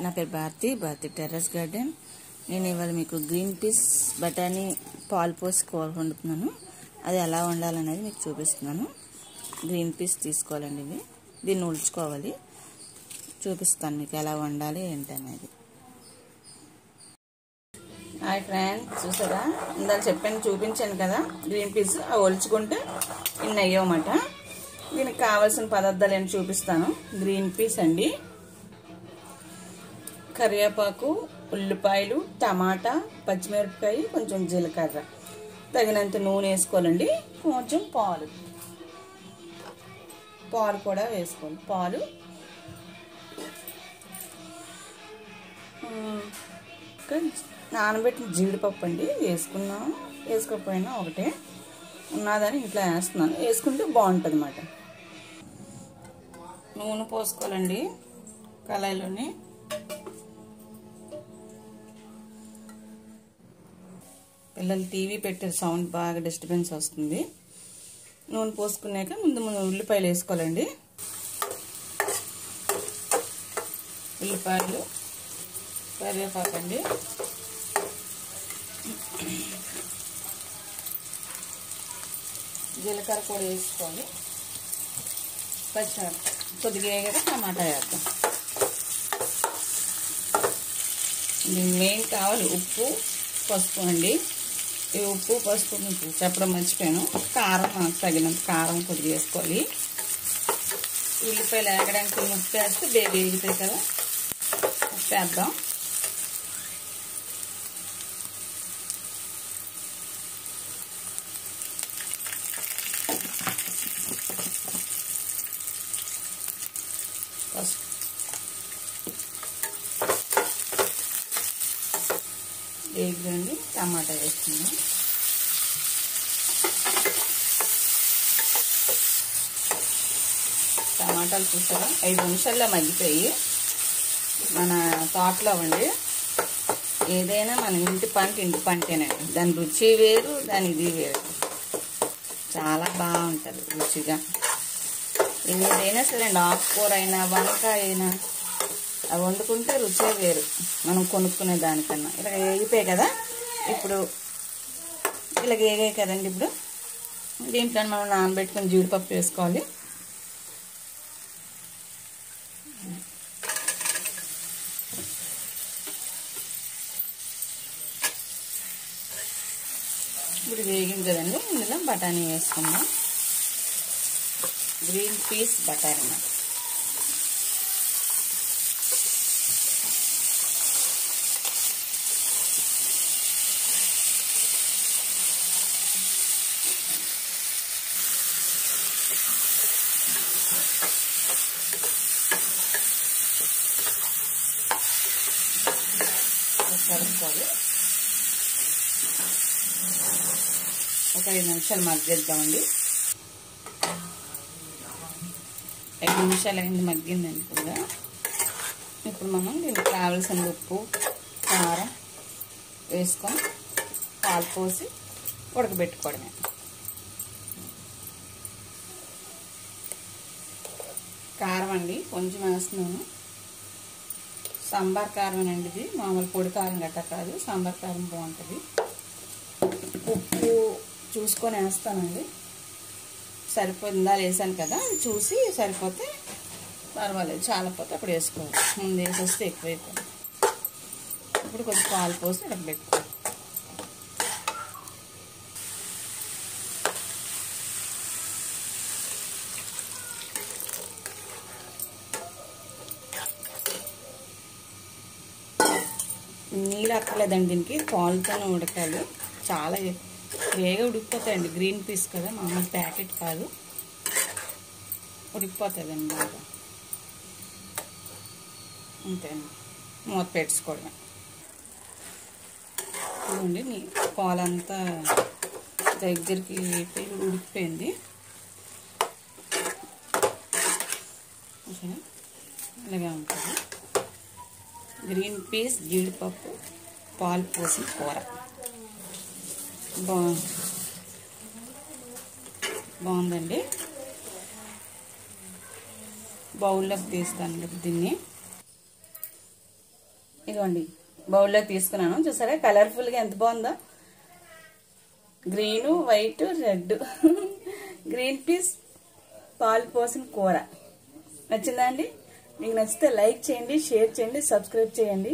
నా పేరు Bharati terrace garden. నేను ఇవాళ మీకు గ్రీన్ పీస్ బఠానీ పాలు పోసి కూర వండుతున్నాను. అది ఎలా వండాలనేది మీకు చూపిస్తున్నాను. గ్రీన్ పీస్ తీసుకోవాలండి, దీన్ని ఉల్చుకోవాలి. చూపిస్తాను మీకు ఎలా వండాలి ఏంటనేది. హాయ్ ఫ్రెండ్స్, చూసారా ఇందాక చెప్పాను, చూపించాను కదా గ్రీన్ పీస్. అవి ఒలుచుకుంటే ఇన్ని అయ్యమాట. దీనికి కావాల్సిన పదార్థాలు ఏంటి చూపిస్తాను. గ్రీన్ పీస్ అండి, కరివేపాకు, ఉల్లిపాయలు, టమాటా, పచ్చిమిరపకాయ, కొంచెం జీలకర్ర, తగినంత నూనె వేసుకోవాలండి. కొంచెం పాలు కూడా వేసుకోవాలి. పాలు, నానబెట్టిన జీడిపప్పు అండి వేసుకున్నాను. వేసుకోకపోయినా ఒకటే ఉన్నదని ఇంట్లో వేస్తున్నాను. వేసుకుంటే బాగుంటుంది అన్నమాట. నూనె పోసుకోవాలండి కళాయిలోని. పిల్లలు టీవీ పెట్టారు, సౌండ్ బాగా డిస్టర్బెన్స్ వస్తుంది. నూనె పోసుకున్నాక ముందు ఉల్లిపాయలు వేసుకోవాలండి. ఉల్లిపాయలు, కరివేపాకు అండి, జీలకర్ర కూడా వేసుకోవాలి. పచ్చిమిరపకాయ కొద్దిగా వేయగా టమాటా వేద్దాం. మెయిన్ కావాలి ఉప్పు, పసుపు అండి. ఈ ఉప్పు పసుపు మీకు చెప్పడం మర్చిపోయాను. కారం మనకు తగినంత కారం కొద్దిగా వేసుకోవాలి. ఉల్లిపాయలు వేగడానికి ఉప్పు వేస్తే బేబీ వేగుతాయి కదా, ఉప్పు వేద్దాం. పసుపు, వేగండి. టమాటా వేస్తున్నాం. టమాటాలు చూసారా 5 నిమిషాల్లో మగ్గిపోయి. మన తోటలో అండి, ఏదైనా మన ఇంటి పంటేనండి. దాని రుచి వేరు, దాని ఇది వేరు. చాలా బాగుంటుంది రుచిగా. ఏదైనా సరే, ఆకుకూర అయినా వంకాయ అయినా అవి వండుకుంటే రుచే వేరు మనం కొనుక్కునే దానికన్నా. ఇలా వేగిపోయాయి కదా, ఇప్పుడు ఇలా వేగాయి కదండి. ఇప్పుడు దీంట్లో మనం నానబెట్టుకుని జీడిపప్పు వేసుకోవాలి. ఇప్పుడు వేగింది కదండి, ఇందులో బఠానీ వేసుకుందాం. గ్రీన్ పీస్ బఠానీ కలుపుకోవాలి. ఒక 5 నిమిషాలు మగ్గిద్దామండి. 5 నిమిషాలు అయింది, మగ్గిందండి కూడా. ఇప్పుడు మనం దీనికి కావాల్సిన ఉప్పు, కారం వేసుకొని పాలు పోసి ఉడకబెట్టుకోవడమే. కారం అండి కొంచెం వేస్తున్నాను. సాంబార్ కారం అండి ఇది, మామూలు పొడి కారం గట్ట కాదు. సాంబార్ కారం బాగుంటుంది. ఉప్పు చూసుకొని వేస్తానండి. సరిపోతుందా వేసాను కదా, చూసి సరిపోతే పర్వాలేదు, చాలపోతే అప్పుడు వేసుకోవాలి. ముందు వేసేస్తే ఎక్కువైపోయింది. ఇప్పుడు కొంచెం పాలు పోసి ఉడకబెట్టుకోవాలి. నీళ్ళు అక్కర్లేదండి దీనికి, పాలుతోనే ఉడకాలి. చాలా వేగా ఉడికిపోతాయండి. గ్రీన్ పీస్ కదా, మామూలు ప్యాకెట్ కాదు, ఉడికిపోతుందండి బాగా. అంతేనండి, మూత పెట్టుకోవడమే. చూడండి పాలంతా దగ్గరికి ఉడికిపోయింది. ఇలాగే ఉంటుంది గ్రీన్ పీస్ జీడిపప్పు పాలు పోసి కూర. బాగుందండి. బౌల్లోకి తీస్తాను దీన్ని. ఇదిగోండి బౌల్లో తీసుకున్నాను, చూసారా కలర్ఫుల్గా ఎంత బాగుందో. Green, white, red green peas పాలు పోసిన కూర. నచ్చిందా అండి? మీకు నచ్చితే లైక్ చేయండి, షేర్ చేయండి, సబ్స్క్రైబ్ చేయండి.